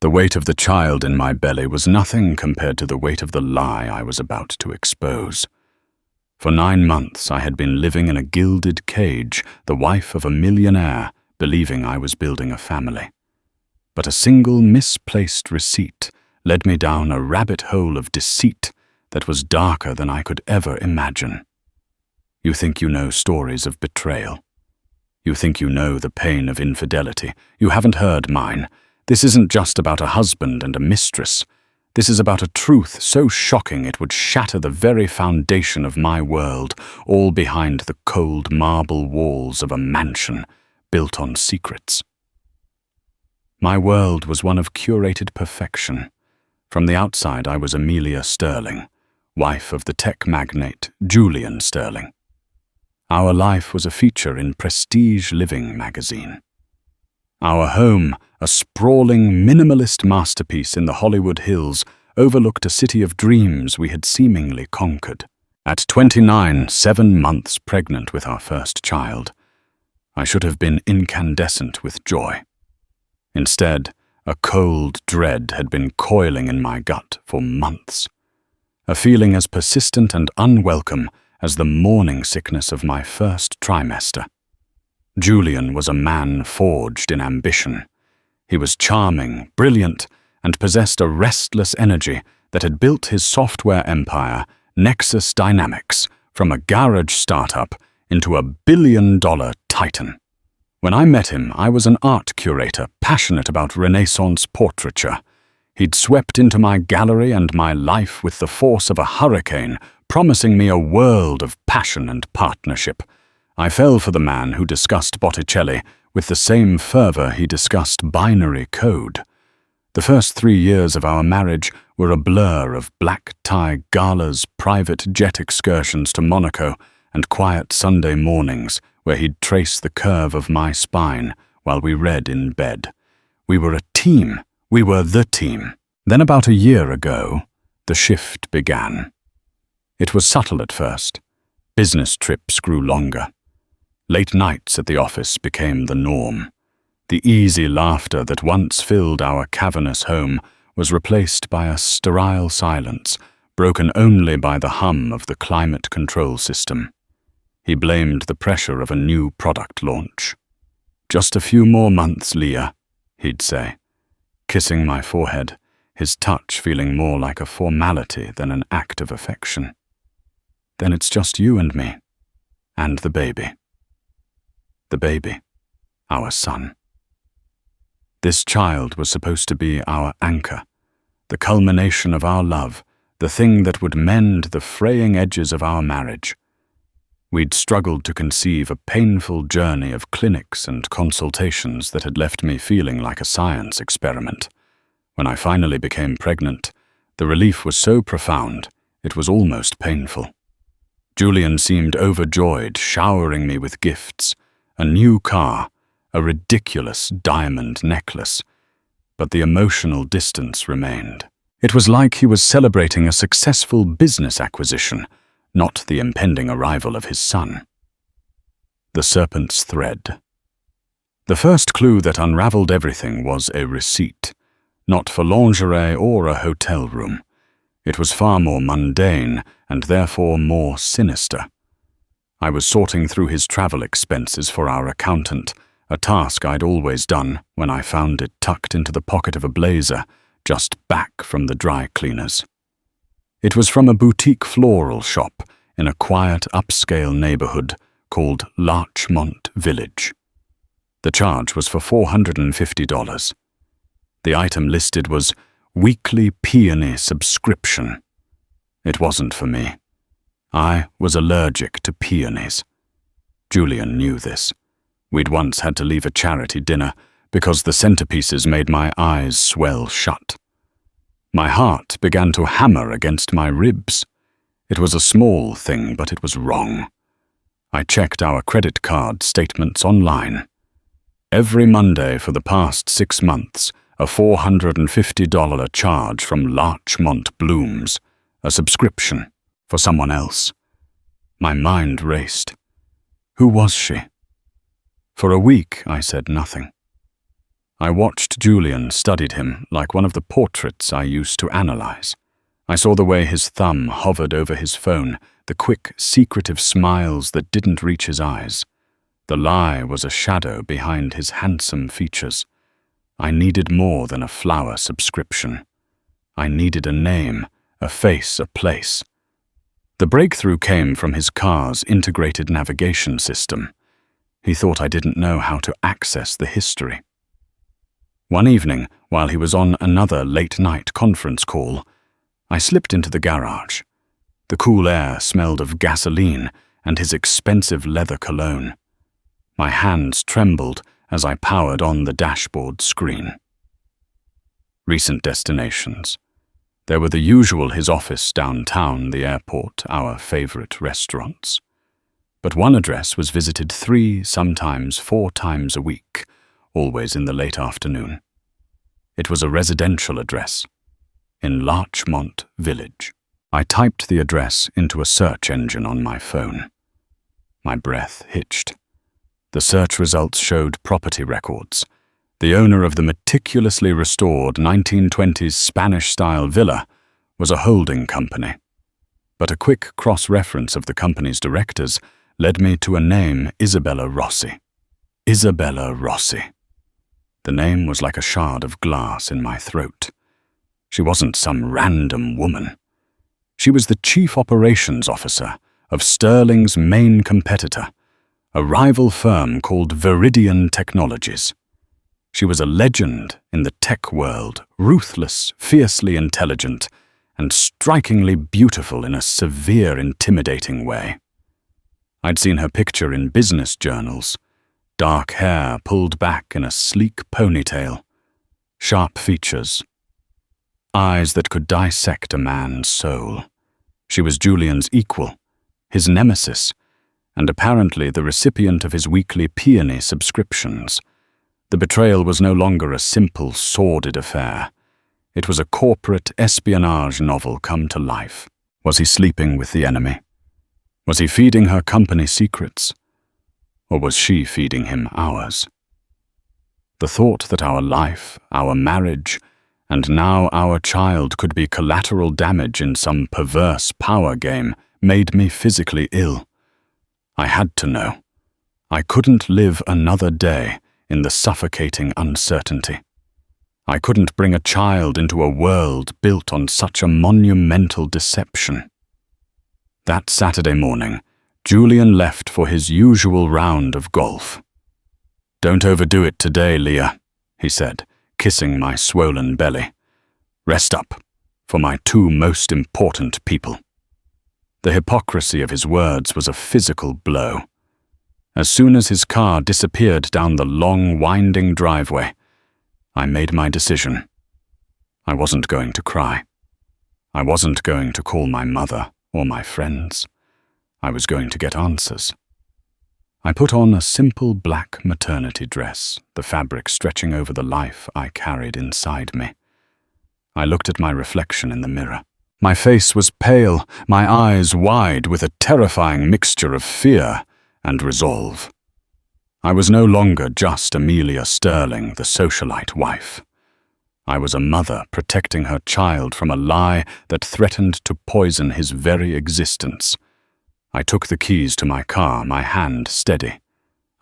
The weight of the child in my belly was nothing compared to the weight of the lie I was about to expose. For 9 months I had been living in a gilded cage, the wife of a millionaire, believing I was building a family. But a single misplaced receipt led me down a rabbit hole of deceit that was darker than I could ever imagine. You think you know stories of betrayal. You think you know the pain of infidelity. You haven't heard mine. This isn't just about a husband and a mistress. This is about a truth so shocking it would shatter the very foundation of my world, all behind the cold marble walls of a mansion built on secrets. My world was one of curated perfection. From the outside I was Amelia Sterling, wife of the tech magnate Julian Sterling. Our life was a feature in Prestige Living magazine. Our home, a sprawling minimalist masterpiece in the Hollywood Hills, overlooked a city of dreams we had seemingly conquered. At 29, 7 months pregnant with our first child, I should have been incandescent with joy. Instead, a cold dread had been coiling in my gut for months, a feeling as persistent and unwelcome as the morning sickness of my first trimester. Julian was a man forged in ambition. He was charming, brilliant, and possessed a restless energy that had built his software empire, Nexus Dynamics, from a garage startup into a billion-dollar titan. When I met him, I was an art curator passionate about Renaissance portraiture. He'd swept into my gallery and my life with the force of a hurricane, promising me a world of passion and partnership. I fell for the man who discussed Botticelli with the same fervor he discussed binary code. The first 3 years of our marriage were a blur of black tie galas, private jet excursions to Monaco, and quiet Sunday mornings where he'd trace the curve of my spine while we read in bed. We were a team. We were the team. Then about a year ago, the shift began. It was subtle at first. Business trips grew longer. Late nights at the office became the norm. The easy laughter that once filled our cavernous home was replaced by a sterile silence, broken only by the hum of the climate control system. He blamed the pressure of a new product launch. "Just a few more months, Leah," he'd say, kissing my forehead, his touch feeling more like a formality than an act of affection. "Then it's just you and me, and the baby." The baby, our son. This child was supposed to be our anchor, the culmination of our love, the thing that would mend the fraying edges of our marriage. We'd struggled to conceive a painful journey of clinics and consultations that had left me feeling like a science experiment. When I finally became pregnant, the relief was so profound, it was almost painful. Julian seemed overjoyed, showering me with gifts, a new car, a ridiculous diamond necklace, but the emotional distance remained. It was like he was celebrating a successful business acquisition, not the impending arrival of his son. The serpent's thread. The first clue that unraveled everything was a receipt, not for lingerie or a hotel room. It was far more mundane and therefore more sinister. I was sorting through his travel expenses for our accountant, a task I'd always done when I found it tucked into the pocket of a blazer, just back from the dry cleaners. It was from a boutique floral shop in a quiet upscale neighborhood called Larchmont Village. The charge was for $450. The item listed was weekly peony subscription. It wasn't for me. I was allergic to peonies. Julian knew this. We'd once had to leave a charity dinner because the centerpieces made my eyes swell shut. My heart began to hammer against my ribs. It was a small thing, but it was wrong. I checked our credit card statements online. Every Monday for the past 6 months, a $450 charge from Larchmont Blooms, a subscription for someone else. My mind raced. Who was she? For a week, I said nothing. I watched Julian, studied him like one of the portraits I used to analyze. I saw the way his thumb hovered over his phone, the quick, secretive smiles that didn't reach his eyes. The lie was a shadow behind his handsome features. I needed more than a flower subscription. I needed a name, a face, a place. The breakthrough came from his car's integrated navigation system. He thought I didn't know how to access the history. One evening, while he was on another late-night conference call, I slipped into the garage. The cool air smelled of gasoline and his expensive leather cologne. My hands trembled as I powered on the dashboard screen. Recent destinations. There were the usual: his office downtown, the airport, our favorite restaurants. But one address was visited 3, sometimes 4 times a week, always in the late afternoon. It was a residential address in Larchmont Village. I typed the address into a search engine on my phone. My breath hitched. The search results showed property records. The owner of the meticulously restored 1920s Spanish-style villa was a holding company. But a quick cross-reference of the company's directors led me to a name: Isabella Rossi. Isabella Rossi. The name was like a shard of glass in my throat. She wasn't some random woman. She was the chief operations officer of Sterling's main competitor, a rival firm called Viridian Technologies. She was a legend in the tech world, ruthless, fiercely intelligent, and strikingly beautiful in a severe, intimidating way. I'd seen her picture in business journals: dark hair pulled back in a sleek ponytail, sharp features, eyes that could dissect a man's soul. She was Julian's equal, his nemesis, and apparently the recipient of his weekly peony subscriptions. The betrayal was no longer a simple, sordid affair. It was a corporate espionage novel come to life. Was he sleeping with the enemy? Was he feeding her company secrets? Or was she feeding him ours? The thought that our life, our marriage, and now our child could be collateral damage in some perverse power game made me physically ill. I had to know. I couldn't live another day in the suffocating uncertainty. I couldn't bring a child into a world built on such a monumental deception. That Saturday morning, Julian left for his usual round of golf. "Don't overdo it today, Leah," he said, kissing my swollen belly. "Rest up, for my 2 most important people." The hypocrisy of his words was a physical blow. As soon as his car disappeared down the long, winding driveway, I made my decision. I wasn't going to cry. I wasn't going to call my mother or my friends. I was going to get answers. I put on a simple black maternity dress, the fabric stretching over the life I carried inside me. I looked at my reflection in the mirror. My face was pale, my eyes wide with a terrifying mixture of fear and resolve. I was no longer just Amelia Sterling, the socialite wife. I was a mother protecting her child from a lie that threatened to poison his very existence. I took the keys to my car, my hand steady.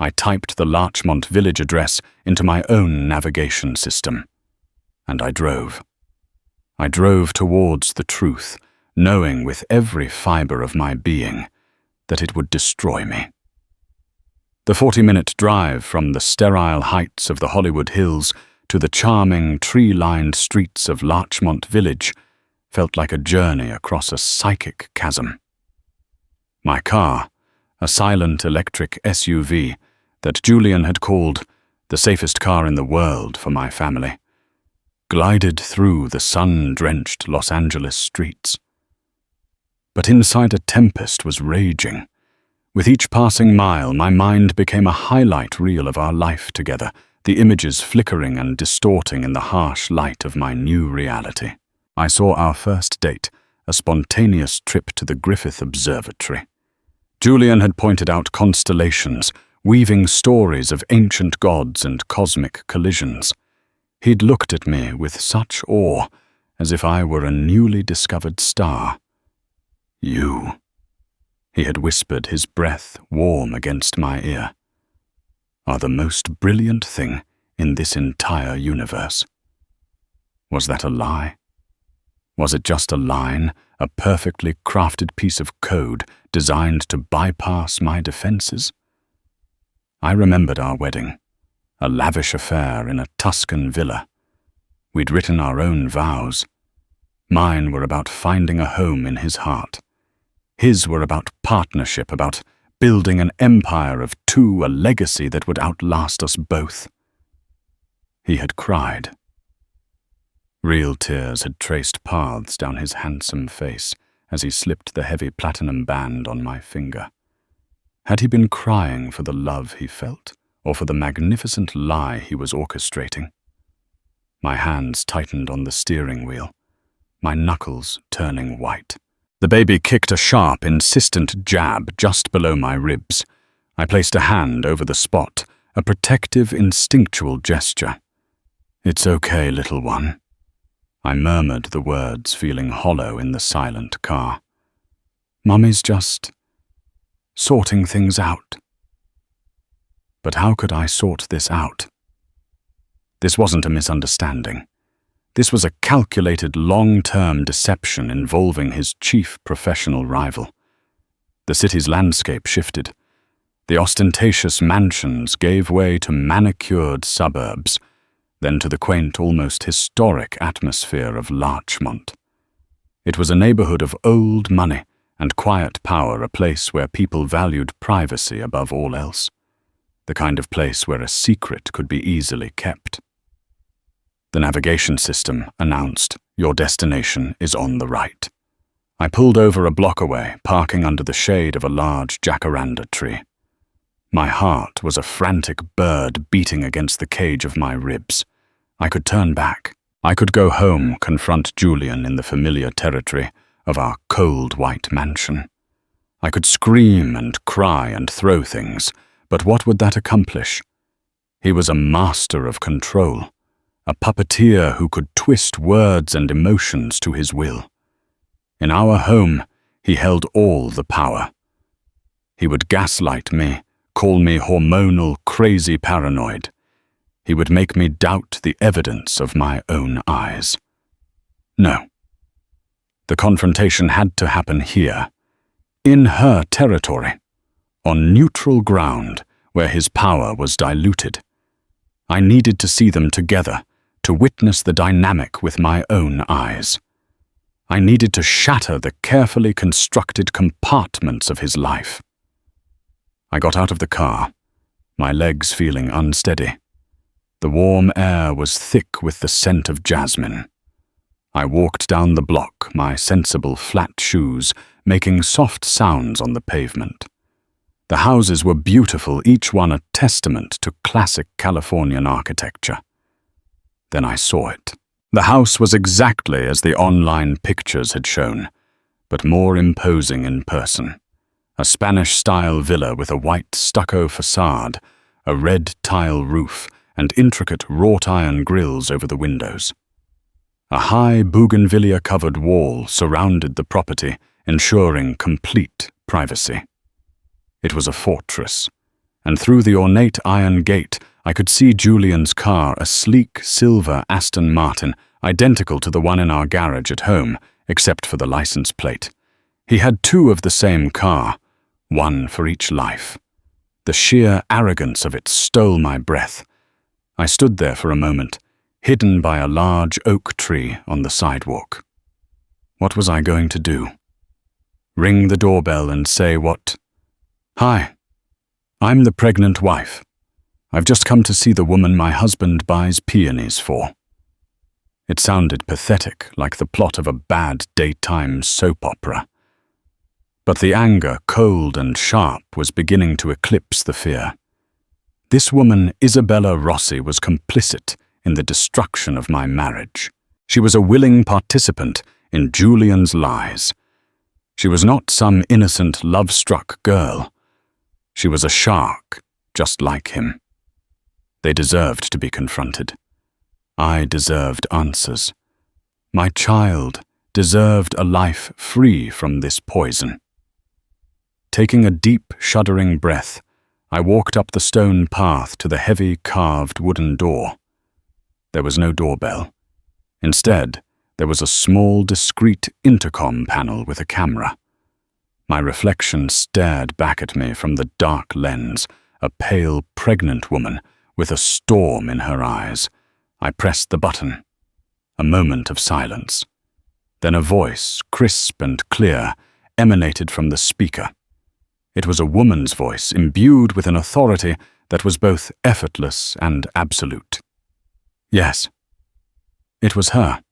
I typed the Larchmont Village address into my own navigation system. And I drove. I drove towards the truth, knowing with every fiber of my being that it would destroy me. The 40-minute drive from the sterile heights of the Hollywood Hills to the charming, tree-lined streets of Larchmont Village felt like a journey across a psychic chasm. My car, a silent electric SUV that Julian had called the safest car in the world for my family, glided through the sun-drenched Los Angeles streets. But inside a tempest was raging. With each passing mile, my mind became a highlight reel of our life together, the images flickering and distorting in the harsh light of my new reality. I saw our first date, a spontaneous trip to the Griffith Observatory. Julian had pointed out constellations, weaving stories of ancient gods and cosmic collisions. He'd looked at me with such awe, as if I were a newly discovered star. "You," he had whispered, his breath warm against my ear, "are the most brilliant thing in this entire universe." Was that a lie? Was it just a line, a perfectly crafted piece of code designed to bypass my defenses? I remembered our wedding, a lavish affair in a Tuscan villa. We'd written our own vows. Mine were about finding a home in his heart. His were about partnership, about building an empire of two, a legacy that would outlast us both. He had cried. Real tears had traced paths down his handsome face as he slipped the heavy platinum band on my finger. Had he been crying for the love he felt, or for the magnificent lie he was orchestrating? My hands tightened on the steering wheel, my knuckles turning white. The baby kicked a sharp, insistent jab just below my ribs. I placed a hand over the spot, a protective, instinctual gesture. "It's okay, little one." I murmured the words, feeling hollow in the silent car. "Mummy's just sorting things out." But how could I sort this out? This wasn't a misunderstanding. This was a calculated long-term deception involving his chief professional rival. The city's landscape shifted. The ostentatious mansions gave way to manicured suburbs, then to the quaint, almost historic atmosphere of Larchmont. It was a neighborhood of old money and quiet power, a place where people valued privacy above all else, the kind of place where a secret could be easily kept. The navigation system announced, "Your destination is on the right." I pulled over a block away, parking under the shade of a large jacaranda tree. My heart was a frantic bird beating against the cage of my ribs. I could turn back. I could go home, confront Julian in the familiar territory of our cold white mansion. I could scream and cry and throw things, but what would that accomplish? He was a master of control, a puppeteer who could twist words and emotions to his will. In our home, he held all the power. He would gaslight me, call me hormonal, crazy paranoid. He would make me doubt the evidence of my own eyes. No. The confrontation had to happen here, in her territory, on neutral ground where his power was diluted. I needed to see them together, to witness the dynamic with my own eyes. I needed to shatter the carefully constructed compartments of his life. I got out of the car, my legs feeling unsteady. The warm air was thick with the scent of jasmine. I walked down the block, my sensible flat shoes making soft sounds on the pavement. The houses were beautiful, each one a testament to classic Californian architecture. Then I saw it. The house was exactly as the online pictures had shown, but more imposing in person. A Spanish-style villa with a white stucco facade, a red tile roof, and intricate wrought-iron grills over the windows. A high bougainvillea-covered wall surrounded the property, ensuring complete privacy. It was a fortress, and through the ornate iron gate I could see Julian's car, a sleek silver Aston Martin, identical to the one in our garage at home, except for the license plate. He had two of the same car, one for each life. The sheer arrogance of it stole my breath. I stood there for a moment, hidden by a large oak tree on the sidewalk. What was I going to do? Ring the doorbell and say what? "Hi, I'm the pregnant wife. I've just come to see the woman my husband buys peonies for." It sounded pathetic, like the plot of a bad daytime soap opera. But the anger, cold and sharp, was beginning to eclipse the fear. This woman, Isabella Rossi, was complicit in the destruction of my marriage. She was a willing participant in Julian's lies. She was not some innocent, love-struck girl. She was a shark, just like him. They deserved to be confronted. I deserved answers. My child deserved a life free from this poison. Taking a deep, shuddering breath, I walked up the stone path to the heavy, carved wooden door. There was no doorbell. Instead, there was a small, discreet intercom panel with a camera. My reflection stared back at me from the dark lens, a pale, pregnant woman with a storm in her eyes. I pressed the button. A moment of silence. Then a voice, crisp and clear, emanated from the speaker. It was a woman's voice, imbued with an authority that was both effortless and absolute. Yes, it was her,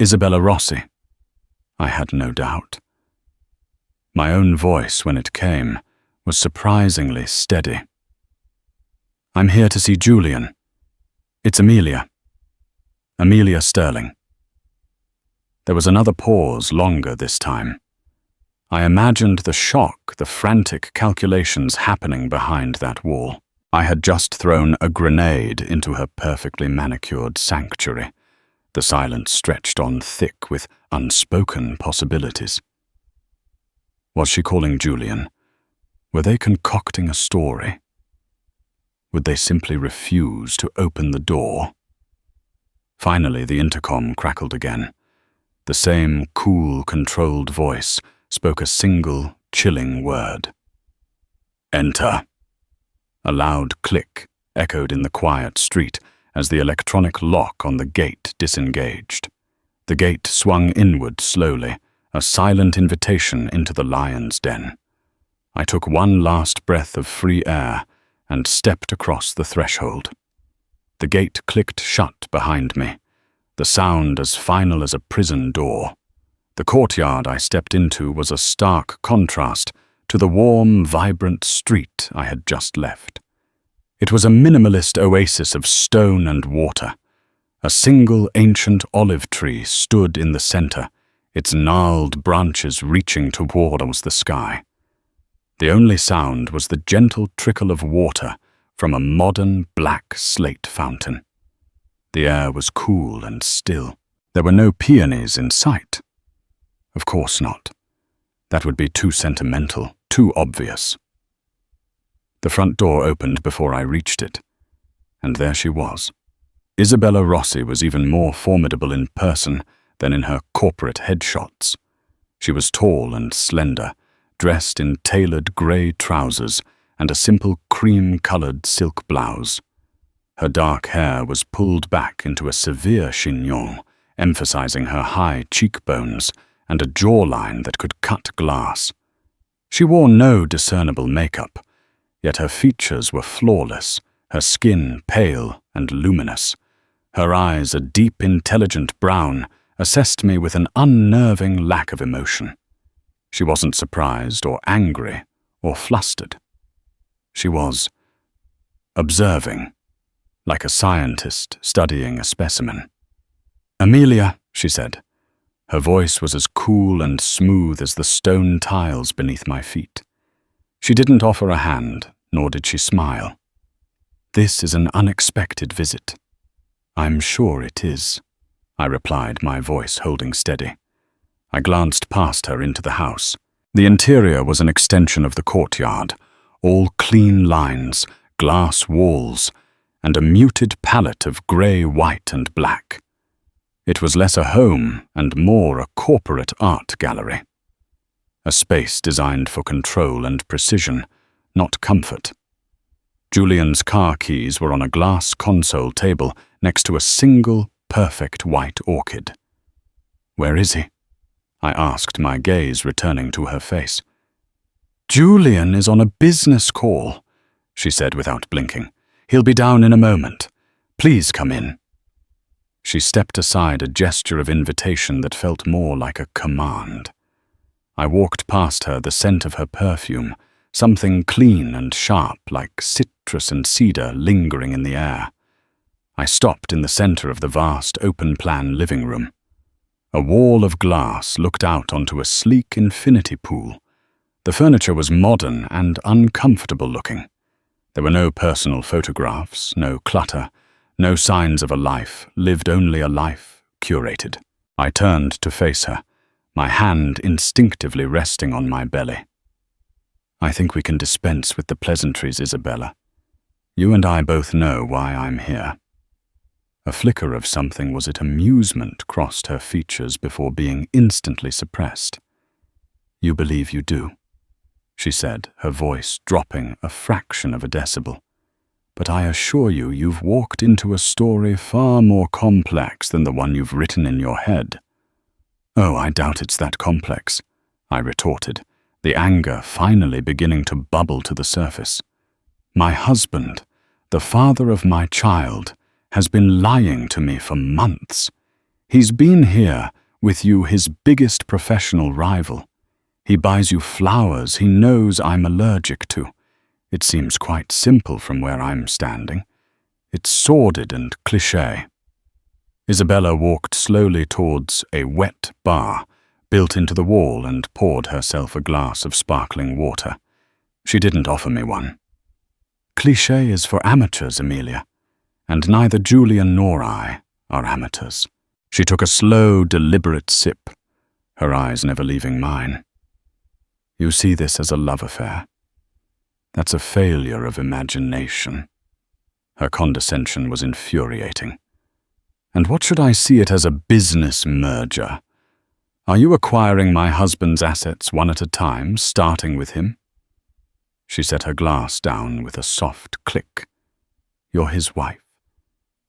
Isabella Rossi. I had no doubt. My own voice, when it came, was surprisingly steady. I'm here to see Julian. It's Amelia. Amelia Sterling. There was another pause, longer this time. I imagined the shock, the frantic calculations happening behind that wall. I had just thrown a grenade into her perfectly manicured sanctuary. The silence stretched on thick with unspoken possibilities. Was she calling Julian? Were they concocting a story? Would they simply refuse to open the door? Finally, the intercom crackled again. The same cool, controlled voice spoke a single, chilling word. Enter. A loud click echoed in the quiet street as the electronic lock on the gate disengaged. The gate swung inward slowly, a silent invitation into the lion's den. I took one last breath of free air and stepped across the threshold. The gate clicked shut behind me, the sound as final as a prison door. The courtyard I stepped into was a stark contrast to the warm, vibrant street I had just left. It was a minimalist oasis of stone and water. A single ancient olive tree stood in the center, its gnarled branches reaching towards the sky. The only sound was the gentle trickle of water from a modern black slate fountain. The air was cool and still. There were no peonies in sight. Of course not. That would be too sentimental, too obvious. The front door opened before I reached it, and there she was. Isabella Rossi was even more formidable in person than in her corporate headshots. She was tall and slender, dressed in tailored grey trousers and a simple cream-colored silk blouse. Her dark hair was pulled back into a severe chignon, emphasizing her high cheekbones and a jawline that could cut glass. She wore no discernible makeup, yet her features were flawless, her skin pale and luminous. Her eyes, a deep, intelligent brown, assessed me with an unnerving lack of emotion. She wasn't surprised or angry or flustered. She was observing, like a scientist studying a specimen. "Amelia," she said. Her voice was as cool and smooth as the stone tiles beneath my feet. She didn't offer a hand, nor did she smile. "This is an unexpected visit." "I'm sure it is," I replied, my voice holding steady. I glanced past her into the house. The interior was an extension of the courtyard, all clean lines, glass walls, and a muted palette of grey, white, and black. It was less a home and more a corporate art gallery. A space designed for control and precision, not comfort. Julian's car keys were on a glass console table next to a single, perfect white orchid. "Where is he?" I asked, my gaze returning to her face. "Julian is on a business call," she said without blinking. "He'll be down in a moment. Please come in." She stepped aside, a gesture of invitation that felt more like a command. I walked past her, the scent of her perfume, something clean and sharp like citrus and cedar lingering in the air. I stopped in the center of the vast open-plan living room. A wall of glass looked out onto a sleek infinity pool. The furniture was modern and uncomfortable looking. There were no personal photographs, no clutter, No signs of a life, lived only a life, curated. I turned to face her, my hand instinctively resting on my belly. I think we can dispense with the pleasantries, Isabella. You and I both know why I'm here. A flicker of something, was it amusement, crossed her features before being instantly suppressed. You believe you do, she said, her voice dropping a fraction of a decibel. But I assure you, you've walked into a story far more complex than the one you've written in your head. Oh, I doubt it's that complex, I retorted, the anger finally beginning to bubble to the surface. My husband, the father of my child, has been lying to me for months. He's been here with you, his biggest professional rival. He buys you flowers he knows I'm allergic to. It seems quite simple from where I'm standing. It's sordid and cliché. Isabella walked slowly towards a wet bar built into the wall and poured herself a glass of sparkling water. She didn't offer me one. Cliché is for amateurs, Amelia, and neither Julian nor I are amateurs. She took a slow, deliberate sip, her eyes never leaving mine. You see this as a love affair. That's a failure of imagination. Her condescension was infuriating. And what should I see it as, a business merger? Are you acquiring my husband's assets one at a time, starting with him? She set her glass down with a soft click. You're his wife.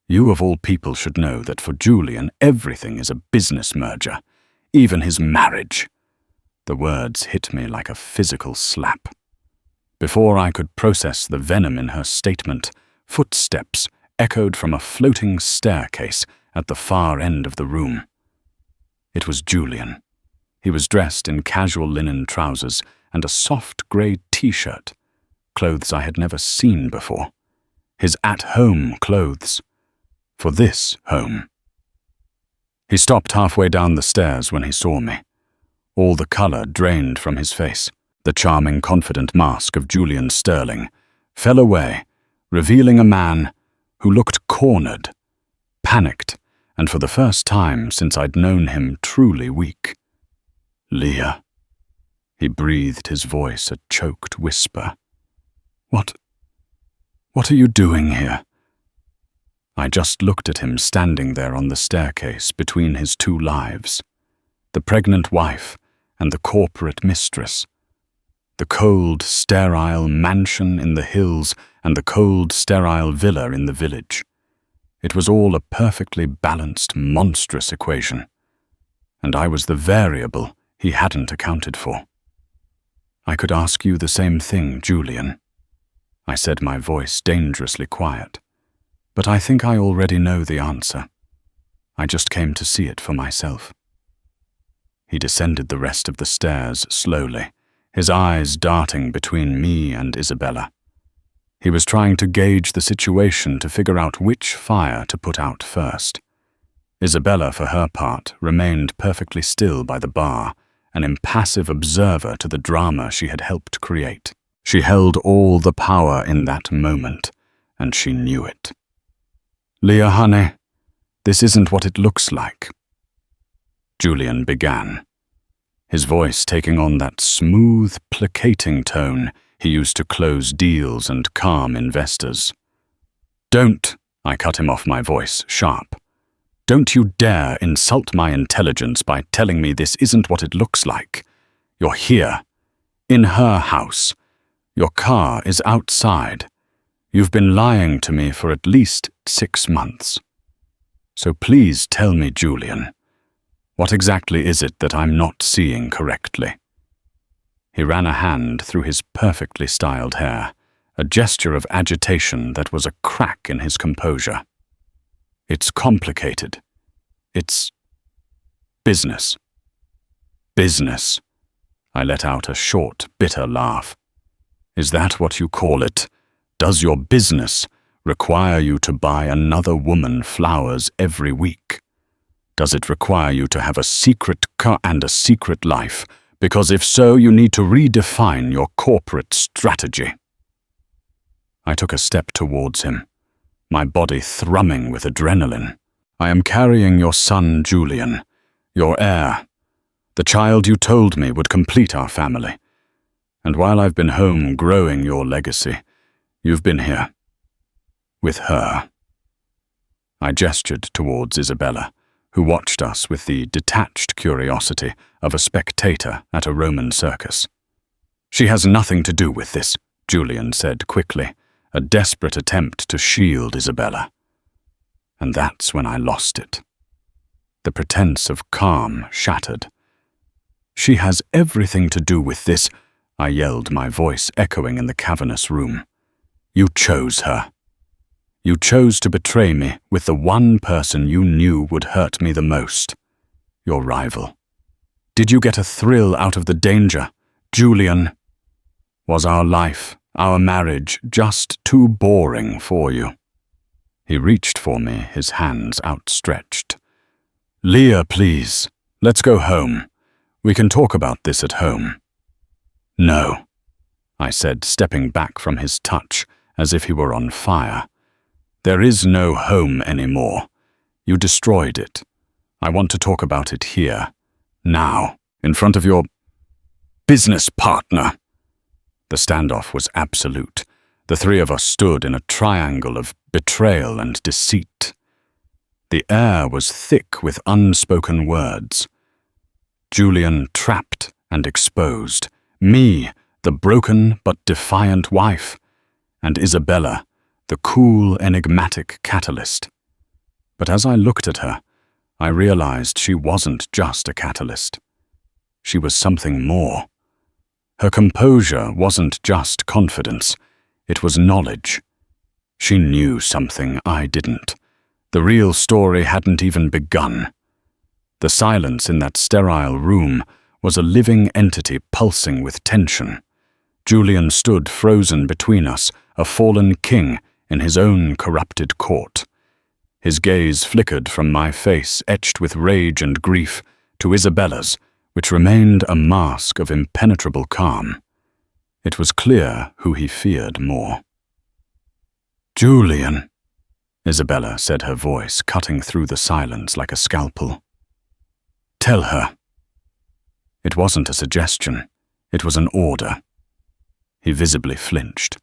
You of all people should know that for Julian everything is a business merger, even his marriage. The words hit me like a physical slap. Before I could process the venom in her statement, footsteps echoed from a floating staircase at the far end of the room. It was Julian. He was dressed in casual linen trousers and a soft grey t-shirt, clothes I had never seen before. His at-home clothes. For this home. He stopped halfway down the stairs when he saw me. All the colour drained from his face. The charming, confident mask of Julian Sterling fell away, revealing a man who looked cornered, panicked, and for the first time since I'd known him, truly weak. Leah. He breathed, his voice a choked whisper. What are you doing here? I just looked at him standing there on the staircase between his two lives, the pregnant wife and the corporate mistress. The cold, sterile mansion in the hills and the cold, sterile villa in the village. It was all a perfectly balanced, monstrous equation, and I was the variable he hadn't accounted for. I could ask you the same thing, Julian. I said, my voice dangerously quiet, but I think I already know the answer. I just came to see it for myself. He descended the rest of the stairs slowly, his eyes darting between me and Isabella. He was trying to gauge the situation to figure out which fire to put out first. Isabella, for her part, remained perfectly still by the bar, an impassive observer to the drama she had helped create. She held all the power in that moment, and she knew it. Leah, honey, this isn't what it looks like. Julian began, his voice taking on that smooth, placating tone he used to close deals and calm investors. Don't, I cut him off, my voice sharp. Don't you dare insult my intelligence by telling me this isn't what it looks like. You're here, in her house. Your car is outside. You've been lying to me for at least 6 months. So please tell me, Julian, what exactly is it that I'm not seeing correctly? He ran a hand through his perfectly styled hair, a gesture of agitation that was a crack in his composure. It's complicated. It's business. Business. I let out a short, bitter laugh. Is that what you call it? Does your business require you to buy another woman flowers every week? Does it require you to have a secret car and a secret life? Because if so, you need to redefine your corporate strategy. I took a step towards him, my body thrumming with adrenaline. "I am carrying your son, Julian, your heir, the child you told me would complete our family. And while I've been home growing your legacy, you've been here. With her." I gestured towards Isabella, who watched us with the detached curiosity of a spectator at a Roman circus. "She has nothing to do with this," Julian said quickly, a desperate attempt to shield Isabella. And that's when I lost it. The pretense of calm shattered. "She has everything to do with this," I yelled, my voice echoing in the cavernous room. "You chose her. You chose to betray me with the one person you knew would hurt me the most, your rival. Did you get a thrill out of the danger, Julian? Was our life, our marriage, just too boring for you?" He reached for me, his hands outstretched. "Leah, please, let's go home. We can talk about this at home." "No," I said, stepping back from his touch as if he were on fire. "There is no home anymore. You destroyed it. I want to talk about it here, now, in front of your business partner." The standoff was absolute. The three of us stood in a triangle of betrayal and deceit. The air was thick with unspoken words. Julian trapped and exposed. Me, the broken but defiant wife. And Isabella, the cool, enigmatic catalyst. But as I looked at her, I realized she wasn't just a catalyst. She was something more. Her composure wasn't just confidence, it was knowledge. She knew something I didn't. The real story hadn't even begun. The silence in that sterile room was a living entity pulsing with tension. Julian stood frozen between us, a fallen king in his own corrupted court. His gaze flickered from my face, etched with rage and grief, to Isabella's, which remained a mask of impenetrable calm. It was clear who he feared more. "Julian," Isabella said, her voice cutting through the silence like a scalpel. "Tell her." It wasn't a suggestion, it was an order. He visibly flinched.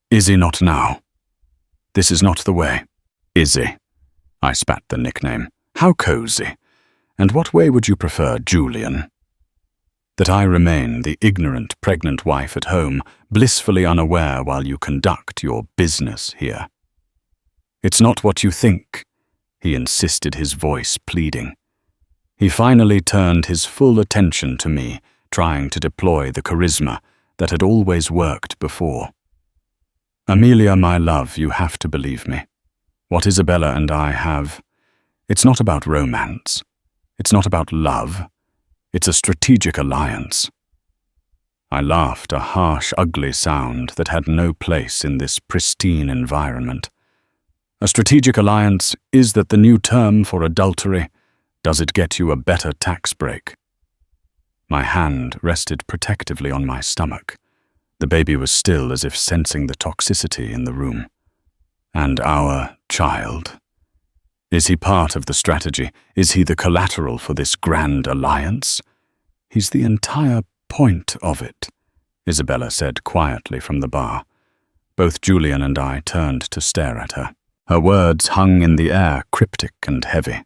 "Izzy, not now. This is not the way." "Izzy," I spat the nickname. "How cozy. And what way would you prefer, Julian?" "That I remain the ignorant pregnant wife at home, blissfully unaware while you conduct your business here." "It's not what you think," he insisted, his voice pleading. He finally turned his full attention to me, trying to deploy the charisma that had always worked before. "Amelia, my love, you have to believe me. What Isabella and I have, it's not about romance. It's not about love. It's a strategic alliance." I laughed, a harsh, ugly sound that had no place in this pristine environment. "A strategic alliance is that the new term for adultery? Does it get you a better tax break?" My hand rested protectively on my stomach. The baby was still, as if sensing the toxicity in the room. "And our child? Is he part of the strategy? Is he the collateral for this grand alliance?" "He's the entire point of it," Isabella said quietly from the bar. Both Julian and I turned to stare at her. Her words hung in the air, cryptic and heavy.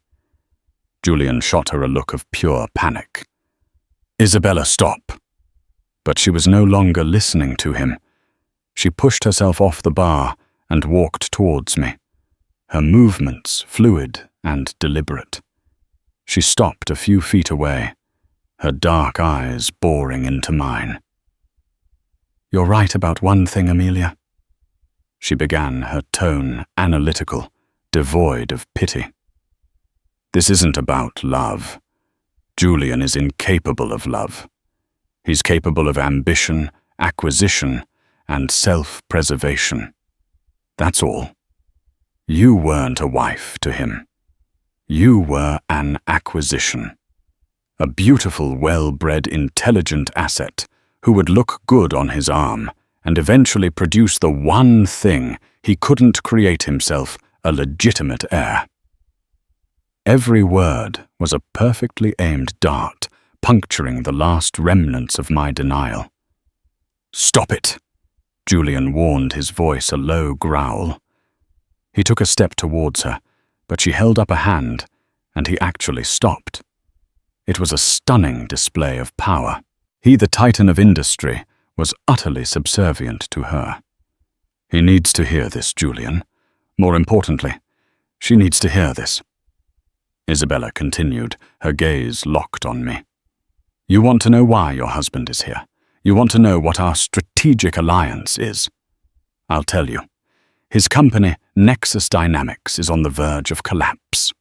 Julian shot her a look of pure panic. "Isabella, stop." But she was no longer listening to him. She pushed herself off the bar and walked towards me, her movements fluid and deliberate. She stopped a few feet away, her dark eyes boring into mine. "You're right about one thing, Amelia," she began, her tone analytical, devoid of pity. "This isn't about love. Julian is incapable of love. He's capable of ambition, acquisition, and self-preservation. That's all. You weren't a wife to him. You were an acquisition. A beautiful, well-bred, intelligent asset who would look good on his arm and eventually produce the one thing he couldn't create himself a legitimate heir. Every word was a perfectly aimed dart, puncturing the last remnants of my denial. "Stop it," Julian warned, his voice a low growl. He took a step towards her, but she held up a hand, and he actually stopped. It was a stunning display of power. He, the titan of industry, was utterly subservient to her. "He needs to hear this, Julian. More importantly, she needs to hear this." Isabella continued, her gaze locked on me. "You want to know why your husband is here. You want to know what our strategic alliance is. I'll tell you. His company, Nexus Dynamics, is on the verge of collapse."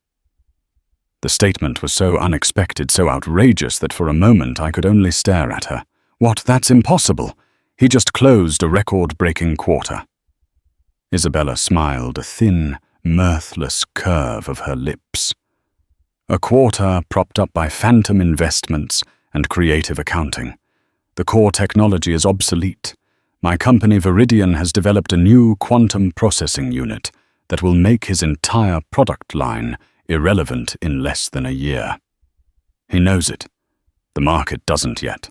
The statement was so unexpected, so outrageous, that for a moment I could only stare at her. "What? That's impossible. He just closed a record-breaking quarter." Isabella smiled, a thin, mirthless curve of her lips. "A quarter propped up by phantom investments and creative accounting. The core technology is obsolete. My company Viridian has developed a new quantum processing unit that will make his entire product line irrelevant in less than a year. He knows it. The market doesn't yet.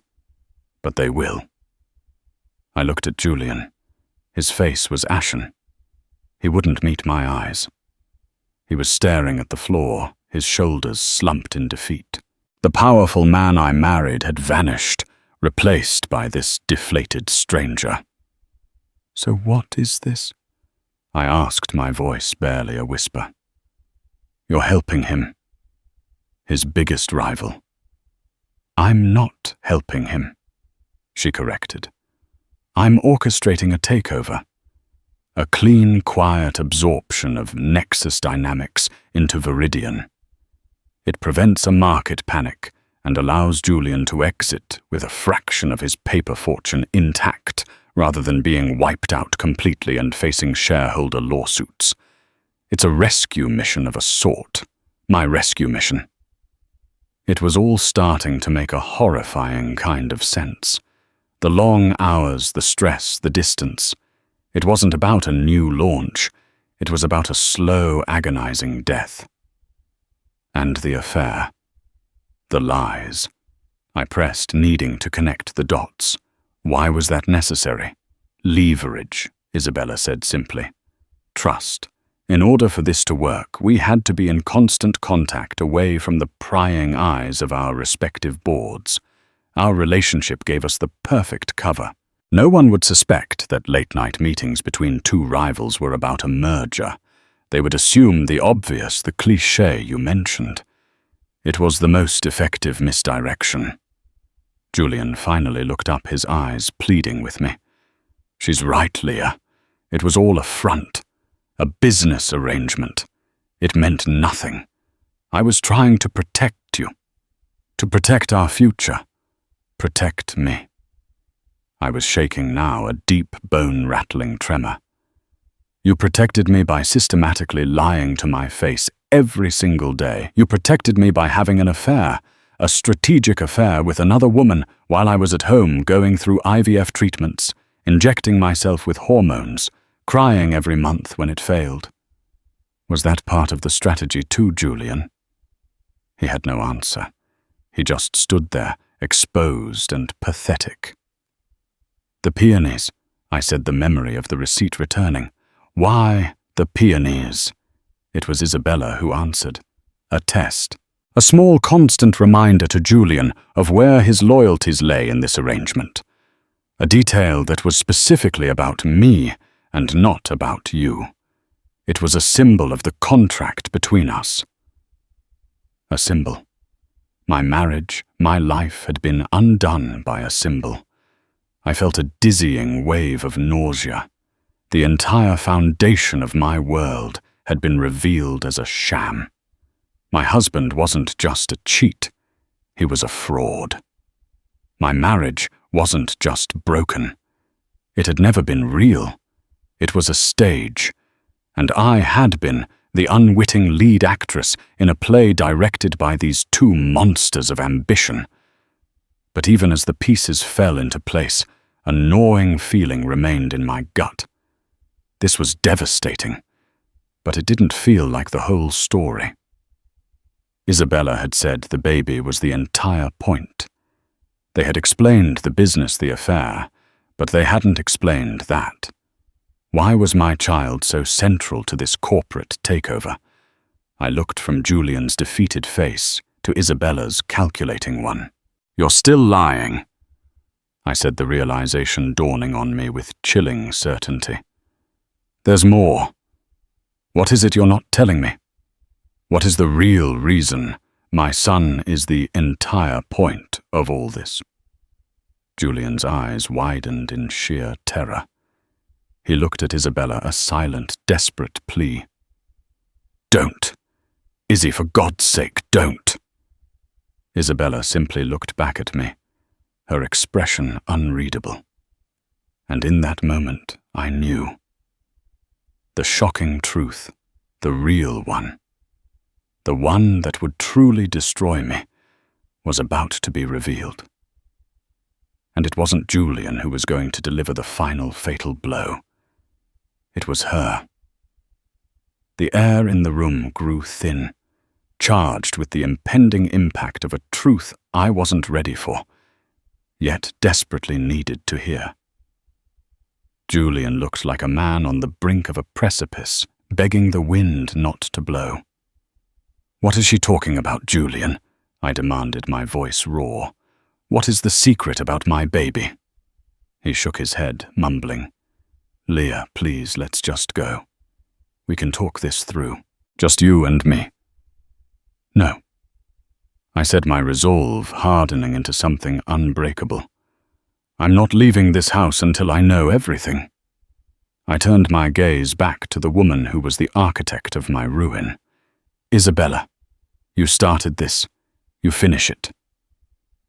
But they will." I looked at Julian. His face was ashen. He wouldn't meet my eyes. He was staring at the floor, his shoulders slumped in defeat. The powerful man I married had vanished, replaced by this deflated stranger. "So what is this?" I asked, my voice barely a whisper. "You're helping him. His biggest rival." "I'm not helping him," she corrected. "I'm orchestrating a takeover. A clean, quiet absorption of Nexus Dynamics into Viridian. It prevents a market panic and allows Julian to exit with a fraction of his paper fortune intact, rather than being wiped out completely and facing shareholder lawsuits. It's a rescue mission of a sort. My rescue mission." It was all starting to make a horrifying kind of sense. The long hours, the stress, the distance. It wasn't about a new launch. It was about a slow, agonizing death. And the affair. The lies. I pressed, needing to connect the dots. Why was that necessary? "Leverage," Isabella said simply. "Trust. In order for this to work, we had to be in constant contact away from the prying eyes of our respective boards. Our relationship gave us the perfect cover. No one would suspect that late-night meetings between two rivals were about a merger. They would assume the obvious, the cliché you mentioned. It was the most effective misdirection." Julian finally looked up, his eyes pleading with me. "She's right, Leah. It was all a front. A business arrangement. It meant nothing. I was trying to protect you. To protect our future. Protect me." I was shaking now, a deep, bone-rattling tremor. "You protected me by systematically lying to my face every single day. You protected me by having an affair, a strategic affair with another woman while I was at home going through IVF treatments, injecting myself with hormones, crying every month when it failed. Was that part of the strategy too, Julian?" He had no answer. He just stood there, exposed and pathetic. "The peonies," I said, the memory of the receipt returning. "Why the peonies?" It was Isabella who answered. "A test. A small constant reminder to Julian of where his loyalties lay in this arrangement. A detail that was specifically about me and not about you. It was a symbol of the contract between us." A symbol. My marriage, my life had been undone by a symbol. I felt a dizzying wave of nausea. The entire foundation of my world had been revealed as a sham. My husband wasn't just a cheat. He was a fraud. My marriage wasn't just broken. It had never been real. It was a stage. And I had been the unwitting lead actress in a play directed by these two monsters of ambition. But even as the pieces fell into place, a gnawing feeling remained in my gut. This was devastating, but it didn't feel like the whole story. Isabella had said the baby was the entire point. They had explained the business, the affair, but they hadn't explained that. Why was my child so central to this corporate takeover? I looked from Julian's defeated face to Isabella's calculating one. "You're still lying," I said, the realization dawning on me with chilling certainty. "There's more. What is it you're not telling me? What is the real reason my son is the entire point of all this?" Julian's eyes widened in sheer terror. He looked at Isabella, a silent, desperate plea. "Don't. Izzy, for God's sake, don't." Isabella simply looked back at me, her expression unreadable. And in that moment, I knew. The shocking truth, the real one, the one that would truly destroy me, was about to be revealed. And it wasn't Julian who was going to deliver the final fatal blow. It was her. The air in the room grew thin, charged with the impending impact of a truth I wasn't ready for, yet desperately needed to hear. Julian looked like a man on the brink of a precipice, begging the wind not to blow. "What is she talking about, Julian?" I demanded, my voice raw. "What is the secret about my baby?" He shook his head, mumbling, "Leah, please, let's just go. We can talk this through. Just you and me." "No," I said, my resolve hardening into something unbreakable. "I'm not leaving this house until I know everything." I turned my gaze back to the woman who was the architect of my ruin. "Isabella, you started this. You finish it."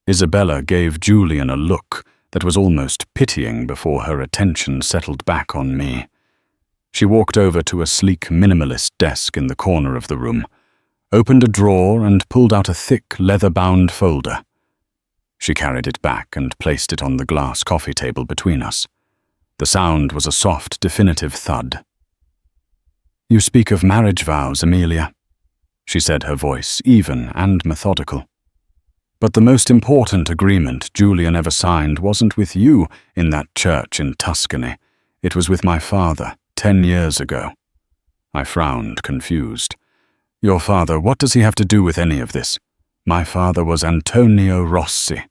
Isabella gave Julian a look that was almost pitying before her attention settled back on me. She walked over to a sleek minimalist desk in the corner of the room, opened a drawer and pulled out a thick leather-bound folder. She carried it back and placed it on the glass coffee table between us. The sound was a soft, definitive thud. "You speak of marriage vows, Amelia," she said, her voice even and methodical. "But the most important agreement Julian ever signed wasn't with you in that church in Tuscany. It was with my father, 10 years ago." I frowned, confused. "Your father, what does he have to do with any of this?" "My father was Antonio Rossi,"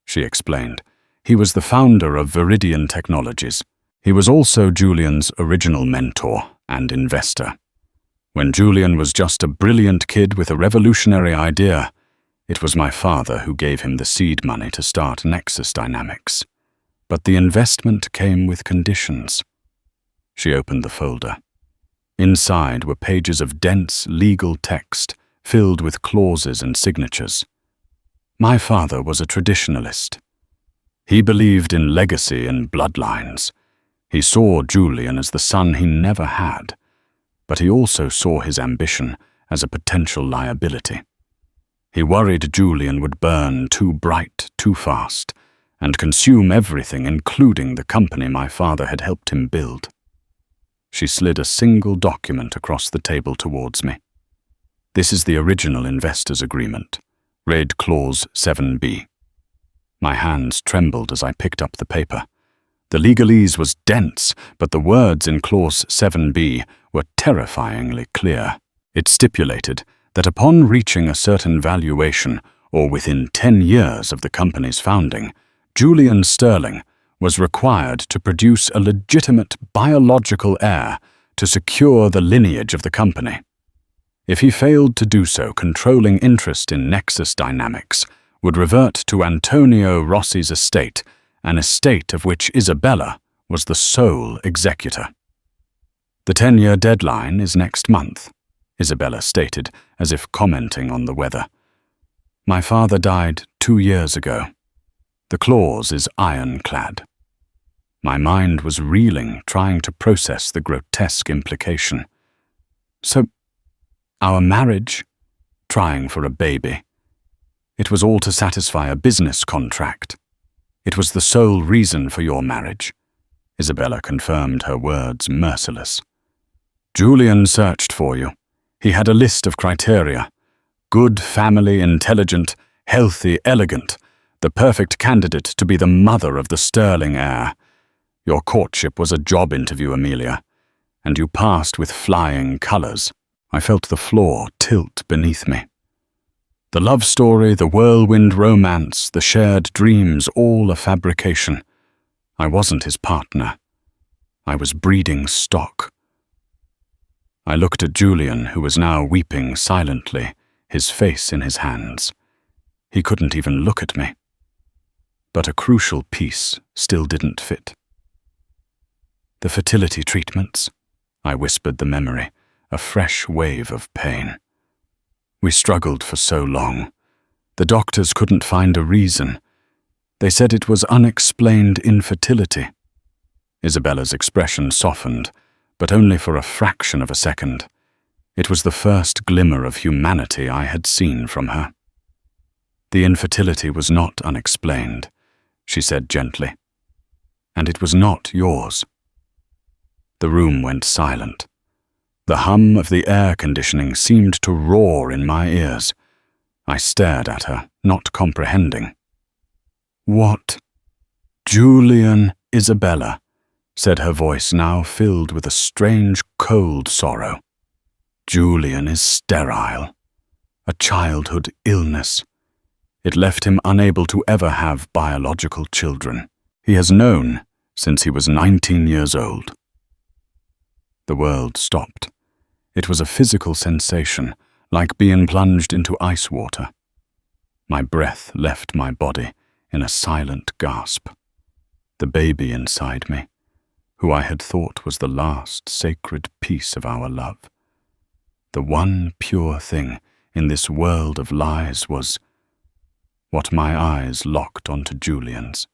she explained. "He was the founder of Viridian Technologies. He was also Julian's original mentor and investor. When Julian was just a brilliant kid with a revolutionary idea, it was my father who gave him the seed money to start Nexus Dynamics. But the investment came with conditions." She opened the folder. Inside were pages of dense legal text filled with clauses and signatures. My father was a traditionalist. He believed in legacy and bloodlines. He saw Julian as the son he never had, but he also saw his ambition as a potential liability. He worried Julian would burn too bright, too fast, and consume everything, including the company my father had helped him build. She slid a single document across the table towards me. "This is the original investors' agreement. Read Clause 7B. My hands trembled as I picked up the paper. The legalese was dense, but the words in Clause 7B were terrifyingly clear. It stipulated that upon reaching a certain valuation, or within 10 years of the company's founding, Julian Sterling was required to produce a legitimate biological heir to secure the lineage of the company. If he failed to do so, controlling interest in Nexus Dynamics would revert to Antonio Rossi's estate, an estate of which Isabella was the sole executor. The 10-year deadline is next month, Isabella stated, as if commenting on the weather. My father died 2 years ago. The clause is ironclad. My mind was reeling, trying to process the grotesque implication. So, our marriage, trying for a baby. It was all to satisfy a business contract. It was the sole reason for your marriage. Isabella confirmed, her words merciless. Julian searched for you. He had a list of criteria. Good family, intelligent, healthy, elegant, the perfect candidate to be the mother of the sterling heir. Your courtship was a job interview, Amelia, and you passed with flying colors. I felt the floor tilt beneath me. The love story, the whirlwind romance, the shared dreams, all a fabrication. I wasn't his partner. I was breeding stock. I looked at Julian, who was now weeping silently, his face in his hands. He couldn't even look at me. But a crucial piece still didn't fit. The fertility treatments, I whispered the memory, a fresh wave of pain. We struggled for so long. The doctors couldn't find a reason. They said it was unexplained infertility. Isabella's expression softened, but only for a fraction of a second. It was the first glimmer of humanity I had seen from her. The infertility was not unexplained, she said gently. And it was not yours. The room went silent. The hum of the air conditioning seemed to roar in my ears. I stared at her, not comprehending. What? Julian, Isabella, said her voice now filled with a strange, cold sorrow. Julian is sterile. A childhood illness. It left him unable to ever have biological children. He has known since he was 19 years old. The world stopped. It was a physical sensation, like being plunged into ice water. My breath left my body in a silent gasp. The baby inside me, who I had thought was the last sacred piece of our love. The one pure thing in this world of lies was what my eyes locked onto Julian's.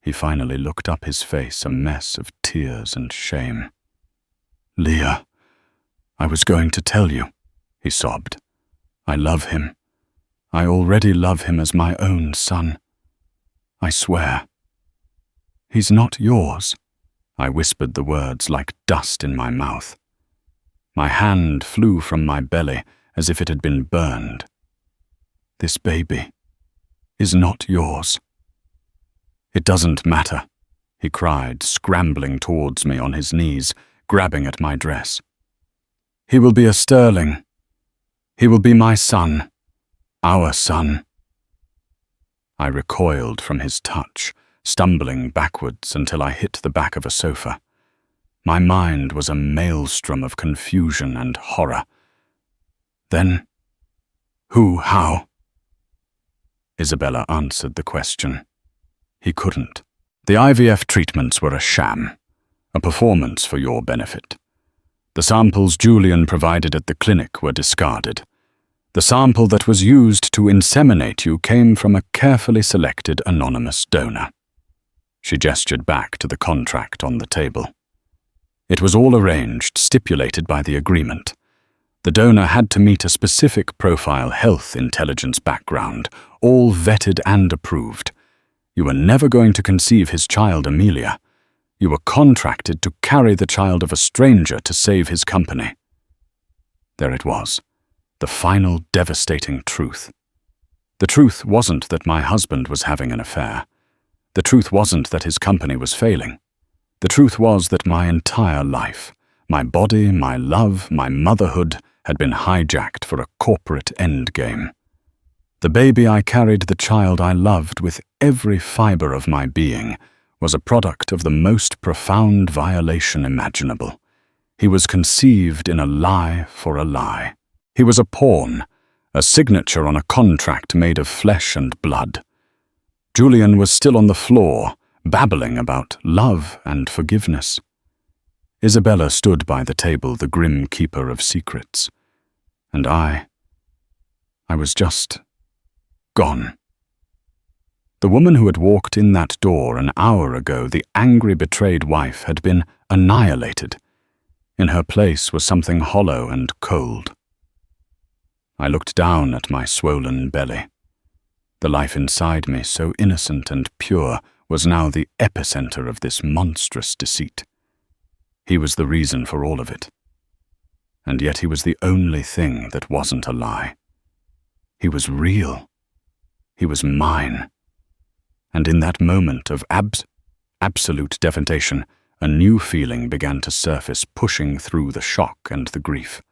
He finally looked up, his face a mess of tears and shame. Leah, I was going to tell you, he sobbed. I love him. I already love him as my own son. I swear. He's not yours. I whispered the words like dust in my mouth. My hand flew from my belly as if it had been burned. This baby is not yours. It doesn't matter, he cried, scrambling towards me on his knees, grabbing at my dress. He will be a sterling. He will be my son, our son. I recoiled from his touch, stumbling backwards until I hit the back of a sofa. My mind was a maelstrom of confusion and horror. Then, who, how? Isabella answered the question. He couldn't. The IVF treatments were a sham, a performance for your benefit. The samples Julian provided at the clinic were discarded. The sample that was used to inseminate you came from a carefully selected anonymous donor. She gestured back to the contract on the table. It was all arranged, stipulated by the agreement. The donor had to meet a specific profile health intelligence background, all vetted and approved. You were never going to conceive his child, Amelia. You were contracted to carry the child of a stranger to save his company. There it was, the final devastating truth. The truth wasn't that my husband was having an affair. The truth wasn't that his company was failing. The truth was that my entire life, my body, my love, my motherhood, had been hijacked for a corporate endgame. The baby I carried, the child I loved with every fiber of my being, was a product of the most profound violation imaginable. He was conceived in a lie for a lie. He was a pawn, a signature on a contract made of flesh and blood. Julian was still on the floor, babbling about love and forgiveness. Isabella stood by the table, the grim keeper of secrets. And I was just gone. The woman who had walked in that door an hour ago, the angry, betrayed wife, had been annihilated. In her place was something hollow and cold. I looked down at my swollen belly. The life inside me, so innocent and pure, was now the epicenter of this monstrous deceit. He was the reason for all of it. And yet he was the only thing that wasn't a lie. He was real. He was mine. And in that moment of absolute devastation, a new feeling began to surface, pushing through the shock and the grief.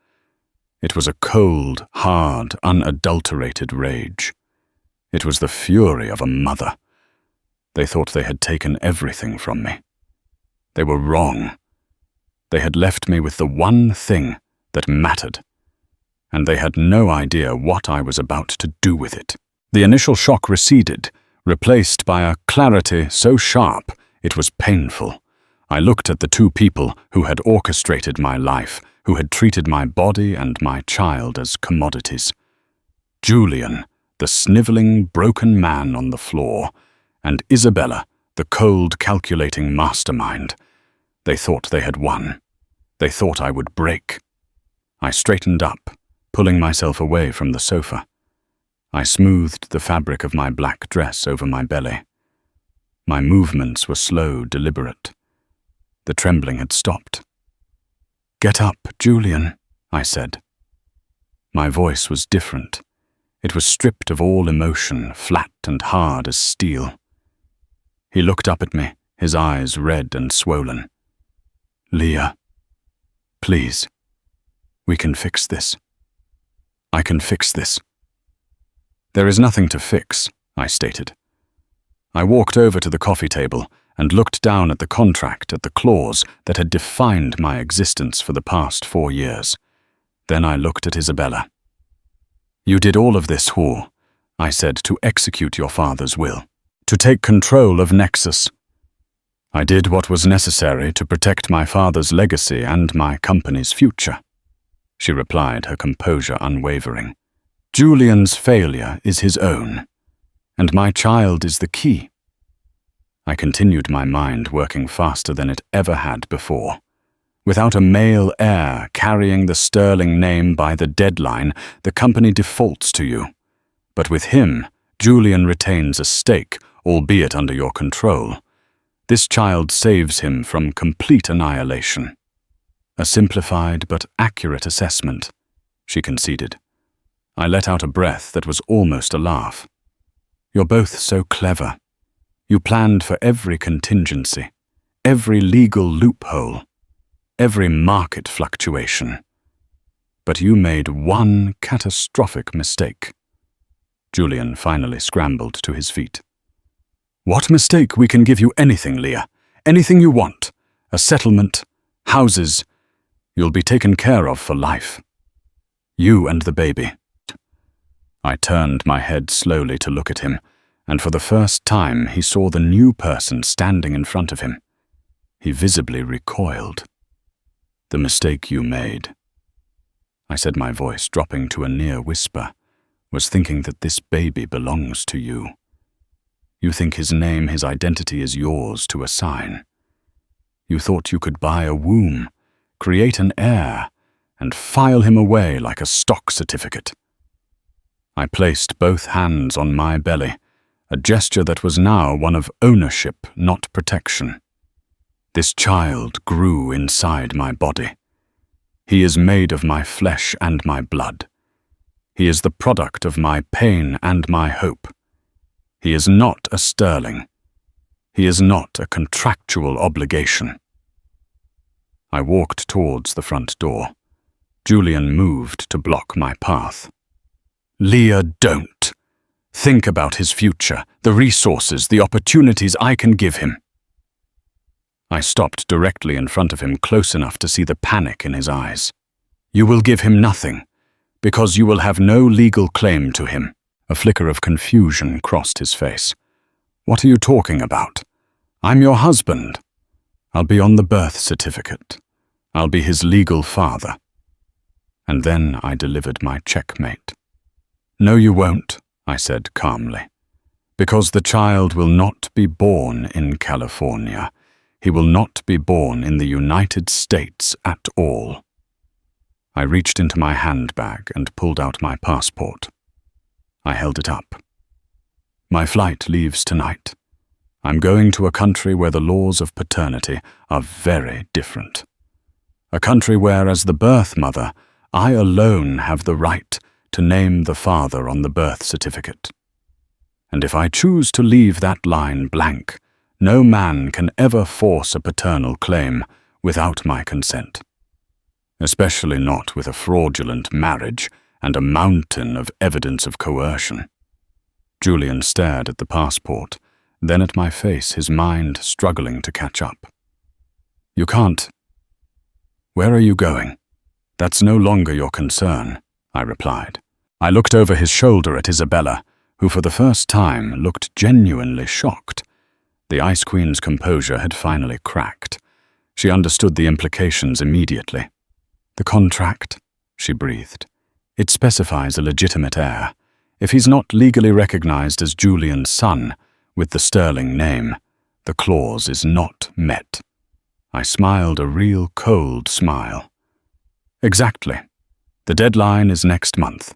It was a cold, hard, unadulterated rage. It was the fury of a mother. They thought they had taken everything from me. They were wrong. They had left me with the one thing that mattered, and they had no idea what I was about to do with it. The initial shock receded, replaced by a clarity so sharp it was painful. I looked at the two people who had orchestrated my life, who had treated my body and my child as commodities. Julian, the sniveling, broken man on the floor, and Isabella, the cold, calculating mastermind. They thought they had won. They thought I would break. I straightened up, pulling myself away from the sofa. I smoothed the fabric of my black dress over my belly. My movements were slow, deliberate. The trembling had stopped. "Get up, Julian," I said. My voice was different. It was stripped of all emotion, flat and hard as steel. He looked up at me, his eyes red and swollen. "Leah, please, we can fix this. I can fix this." "There is nothing to fix," I stated. I walked over to the coffee table and looked down at the contract, at the clause that had defined my existence for the past 4 years. Then I looked at Isabella. "You did all of this, whore," I said, "to execute your father's will, to take control of Nexus." "I did what was necessary to protect my father's legacy and my company's future," she replied, her composure unwavering. "Julian's failure is his own, and my child is the key." I continued, my mind working faster than it ever had before. Without a male heir carrying the sterling name by the deadline, the company defaults to you. But with him, Julian retains a stake, albeit under your control. This child saves him from complete annihilation. "A simplified but accurate assessment," she conceded. I let out a breath that was almost a laugh. "You're both so clever. You planned for every contingency, every legal loophole, every market fluctuation. But you made one catastrophic mistake." Julian finally scrambled to his feet. "What mistake? We can give you anything, Leah. Anything you want. A settlement, houses. You'll be taken care of for life. You and the baby." I turned my head slowly to look at him, and for the first time he saw the new person standing in front of him. He visibly recoiled. "The mistake you made," I said, my voice dropping to a near whisper, "was thinking that this baby belongs to you. You think his name, his identity is yours to assign. You thought you could buy a womb, create an heir, and file him away like a stock certificate." I placed both hands on my belly, a gesture that was now one of ownership, not protection. This child grew inside my body. He is made of my flesh and my blood. He is the product of my pain and my hope. He is not a sterling. He is not a contractual obligation. I walked towards the front door. Julian moved to block my path. "Leah, don't. Think about his future, the resources, the opportunities I can give him." I stopped directly in front of him, close enough to see the panic in his eyes. "You will give him nothing, because you will have no legal claim to him." A flicker of confusion crossed his face. "What are you talking about? I'm your husband. I'll be on the birth certificate. I'll be his legal father." And then I delivered my checkmate. "No, you won't," I said calmly, "because the child will not be born in California. He will not be born in the United States at all." I reached into my handbag and pulled out my passport. I held it up. "My flight leaves tonight. I'm going to a country where the laws of paternity are very different. A country where, as the birth mother, I alone have the right to name the father on the birth certificate. And if I choose to leave that line blank, no man can ever force a paternal claim without my consent. Especially not with a fraudulent marriage and a mountain of evidence of coercion. Julian stared at the passport, then at my face, his mind struggling to catch up. You can't. Where are you going? That's no longer your concern, I replied. I looked over his shoulder at Isabella, who for the first time looked genuinely shocked. The Ice Queen's composure had finally cracked. She understood the implications immediately. The contract, she breathed. It specifies a legitimate heir. If he's not legally recognized as Julian's son, with the sterling name, the clause is not met. I smiled a real cold smile. Exactly. The deadline is next month.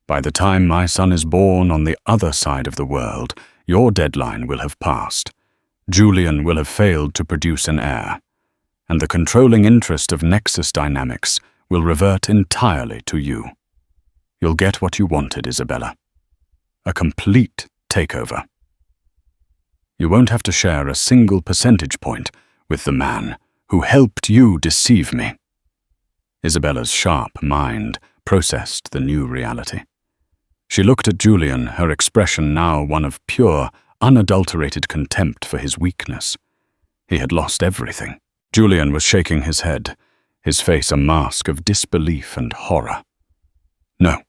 By the time my son is born on the other side of the world, your deadline will have passed. Julian will have failed to produce an heir, and the controlling interest of Nexus dynamics will revert entirely to you. You'll get what you wanted, Isabella. A complete takeover. You won't have to share a single percentage point with the man who helped you deceive me. Isabella's sharp mind processed the new reality. She looked at Julian, her expression now one of pure, unadulterated contempt for his weakness. He had lost everything. Julian was shaking his head, his face a mask of disbelief and horror. No.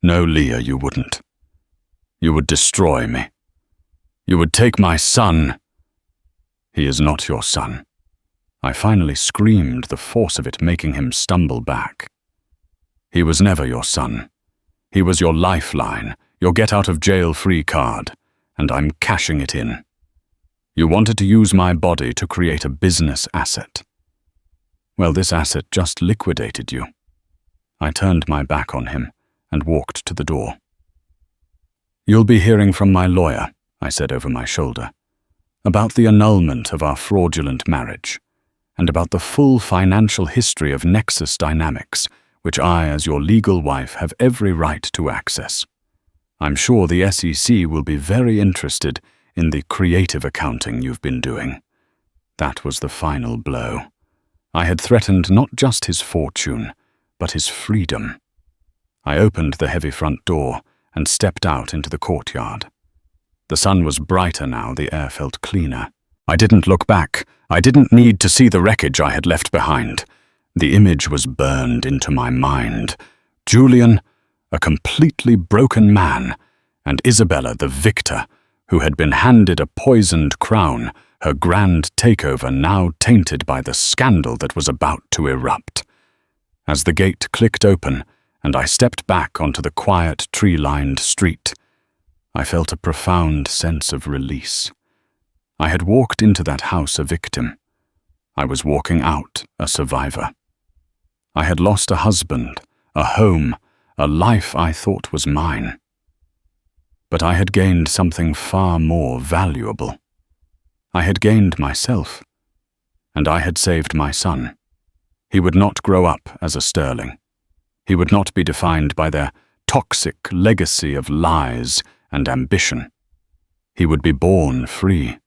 No, Leah, you wouldn't. You would destroy me. You would take my son. He is not your son. I finally screamed, the force of it making him stumble back. He was never your son. He was your lifeline, your get-out-of-jail-free card, and I'm cashing it in. You wanted to use my body to create a business asset. Well, this asset just liquidated you. I turned my back on him and walked to the door. You'll be hearing from my lawyer, I said over my shoulder, about the annulment of our fraudulent marriage, and about the full financial history of Nexus Dynamics, which I, as your legal wife, have every right to access. I'm sure the SEC will be very interested in the creative accounting you've been doing. That was the final blow. I had threatened not just his fortune, but his freedom. I opened the heavy front door and stepped out into the courtyard. The sun was brighter now, the air felt cleaner. I didn't look back. I didn't need to see the wreckage I had left behind. The image was burned into my mind. Julian, a completely broken man, and Isabella, the victor, who had been handed a poisoned crown, her grand takeover now tainted by the scandal that was about to erupt. As the gate clicked open, and I stepped back onto the quiet, tree-lined street, I felt a profound sense of release. I had walked into that house a victim. I was walking out a survivor. I had lost a husband, a home, a life I thought was mine. But I had gained something far more valuable. I had gained myself, and I had saved my son. He would not grow up as a sterling. He would not be defined by their toxic legacy of lies and ambition. He would be born free,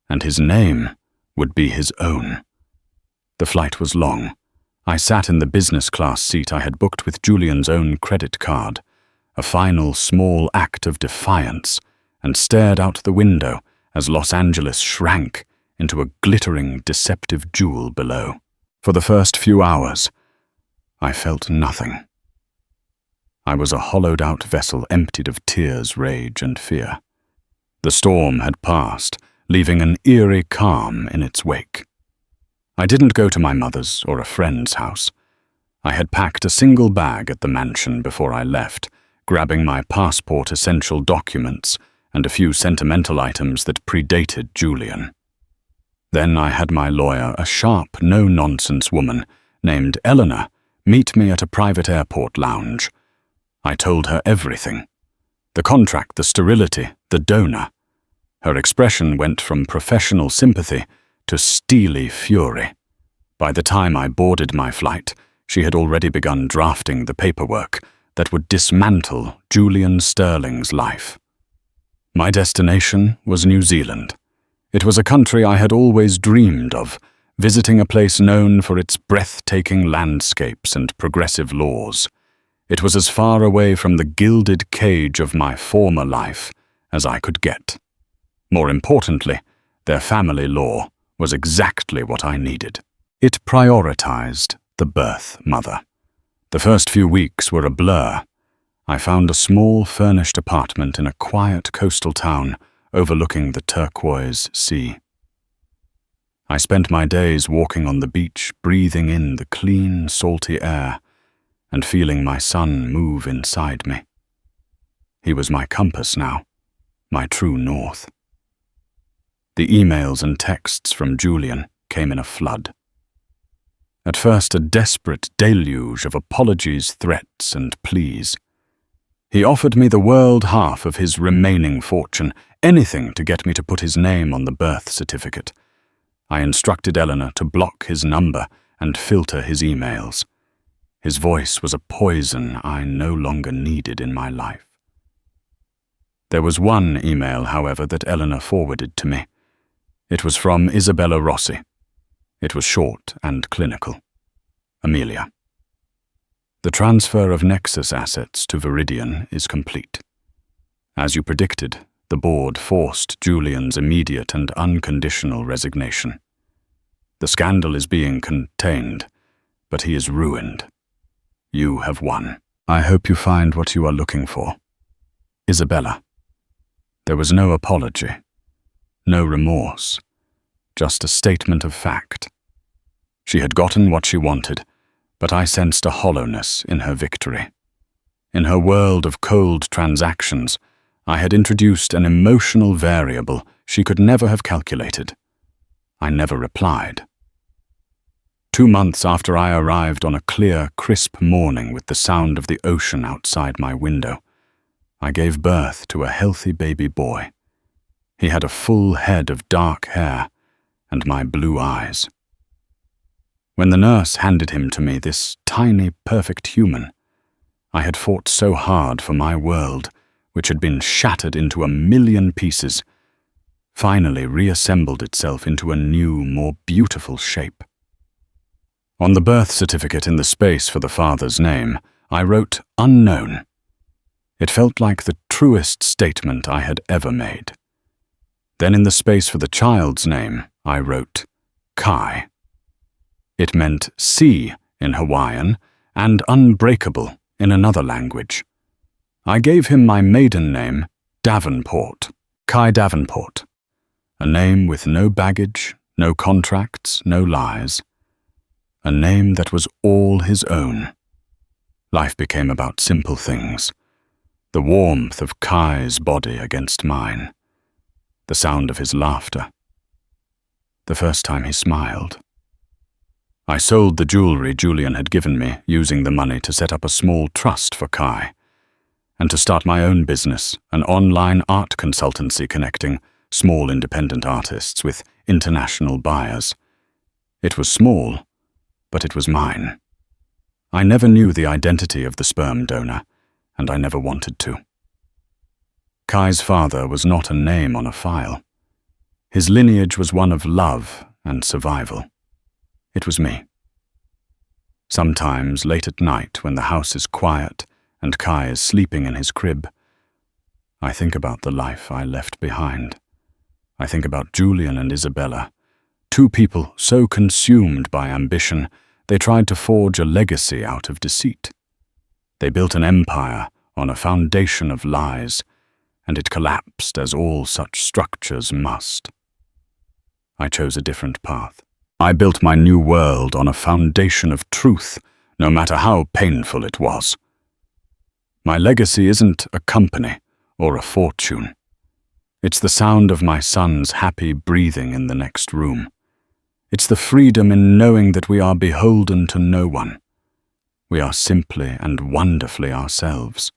and his name would be his own. The flight was long. I sat in the business class seat I had booked with Julian's own credit card, a final small act of defiance, and stared out the window as Los Angeles shrank into a glittering, deceptive jewel below. For the first few hours, I felt nothing. I was a hollowed-out vessel emptied of tears, rage, and fear. The storm had passed, leaving an eerie calm in its wake. I didn't go to my mother's or a friend's house. I had packed a single bag at the mansion before I left, grabbing my passport essential documents and a few sentimental items that predated Julian. Then I had my lawyer, a sharp, no-nonsense woman named Eleanor, meet me at a private airport lounge. I told her everything. The contract, the sterility, the donor. Her expression went from professional sympathy to steely fury. By the time I boarded my flight, she had already begun drafting the paperwork that would dismantle Julian Sterling's life. My destination was New Zealand. It was a country I had always dreamed of, visiting a place known for its breathtaking landscapes and progressive laws. It was as far away from the gilded cage of my former life as I could get. More importantly, their family law was exactly what I needed. It prioritized the birth mother. The first few weeks were a blur. I found a small furnished apartment in a quiet coastal town overlooking the turquoise sea. I spent my days walking on the beach, breathing in the clean, salty air, and feeling my son move inside me. He was my compass now, my true north. The emails and texts from Julian came in a flood. At first, a desperate deluge of apologies, threats, and pleas. He offered me the world half of his remaining fortune, anything to get me to put his name on the birth certificate. I instructed Eleanor to block his number and filter his emails. His voice was a poison I no longer needed in my life. There was one email, however, that Eleanor forwarded to me. It was from Isabella Rossi. It was short and clinical. Amelia. The transfer of Nexus assets to Viridian is complete. As you predicted, the board forced Julian's immediate and unconditional resignation. The scandal is being contained, but he is ruined. You have won. I hope you find what you are looking for. Isabella. There was no apology, no remorse, just a statement of fact. She had gotten what she wanted, but I sensed a hollowness in her victory. In her world of cold transactions, I had introduced an emotional variable she could never have calculated. I never replied. 2 months after I arrived on a clear, crisp morning with the sound of the ocean outside my window, I gave birth to a healthy baby boy. He had a full head of dark hair and my blue eyes. When the nurse handed him to me, this tiny, perfect human, I had fought so hard for my world, which had been shattered into 1,000,000 pieces, finally reassembled itself into a new, more beautiful shape. On the birth certificate in the space for the father's name, I wrote unknown. It felt like the truest statement I had ever made. Then in the space for the child's name, I wrote Kai. It meant sea in Hawaiian and unbreakable in another language. I gave him my maiden name, Davenport, Kai Davenport, a name with no baggage, no contracts, no lies, a name that was all his own. Life became about simple things, the warmth of Kai's body against mine, the sound of his laughter, the first time he smiled. I sold the jewelry Julian had given me, using the money to set up a small trust for Kai, and to start my own business, an online art consultancy connecting small independent artists with international buyers. It was small, but it was mine. I never knew the identity of the sperm donor, and I never wanted to. Kai's father was not a name on a file. His lineage was one of love and survival. It was me. Sometimes, late at night, when the house is quiet and Kai is sleeping in his crib, I think about the life I left behind. I think about Julian and Isabella, 2 people so consumed by ambition they tried to forge a legacy out of deceit. They built an empire on a foundation of lies, and it collapsed as all such structures must. I chose a different path. I built my new world on a foundation of truth, no matter how painful it was. My legacy isn't a company or a fortune. It's the sound of my son's happy breathing in the next room. It's the freedom in knowing that we are beholden to no one. We are simply and wonderfully ourselves.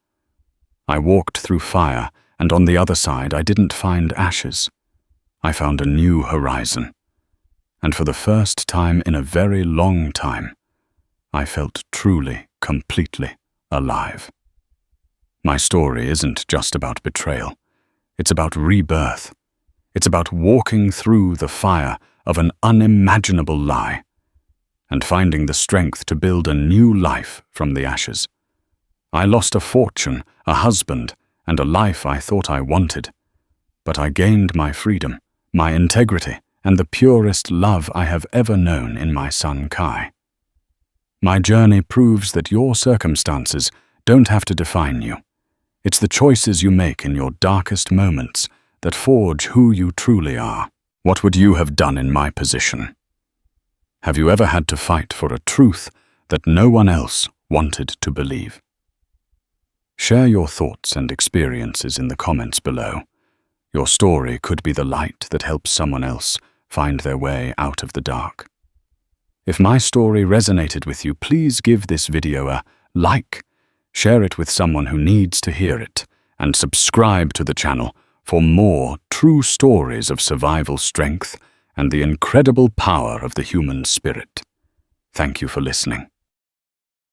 I walked through fire and on the other side I didn't find ashes. I found a new horizon. And for the first time in a very long time, I felt truly, completely alive. My story isn't just about betrayal. It's about rebirth. It's about walking through the fire of an unimaginable lie and finding the strength to build a new life from the ashes. I lost a fortune, a husband, and a life I thought I wanted, but I gained my freedom, my integrity, and the purest love I have ever known in my son Kai. My journey proves that your circumstances don't have to define you. It's the choices you make in your darkest moments that forge who you truly are. What would you have done in my position? Have you ever had to fight for a truth that no one else wanted to believe? Share your thoughts and experiences in the comments below. Your story could be the light that helps someone else find their way out of the dark. If my story resonated with you, please give this video a like, share it with someone who needs to hear it, and subscribe to the channel for more true stories of survival strength and the incredible power of the human spirit. Thank you for listening.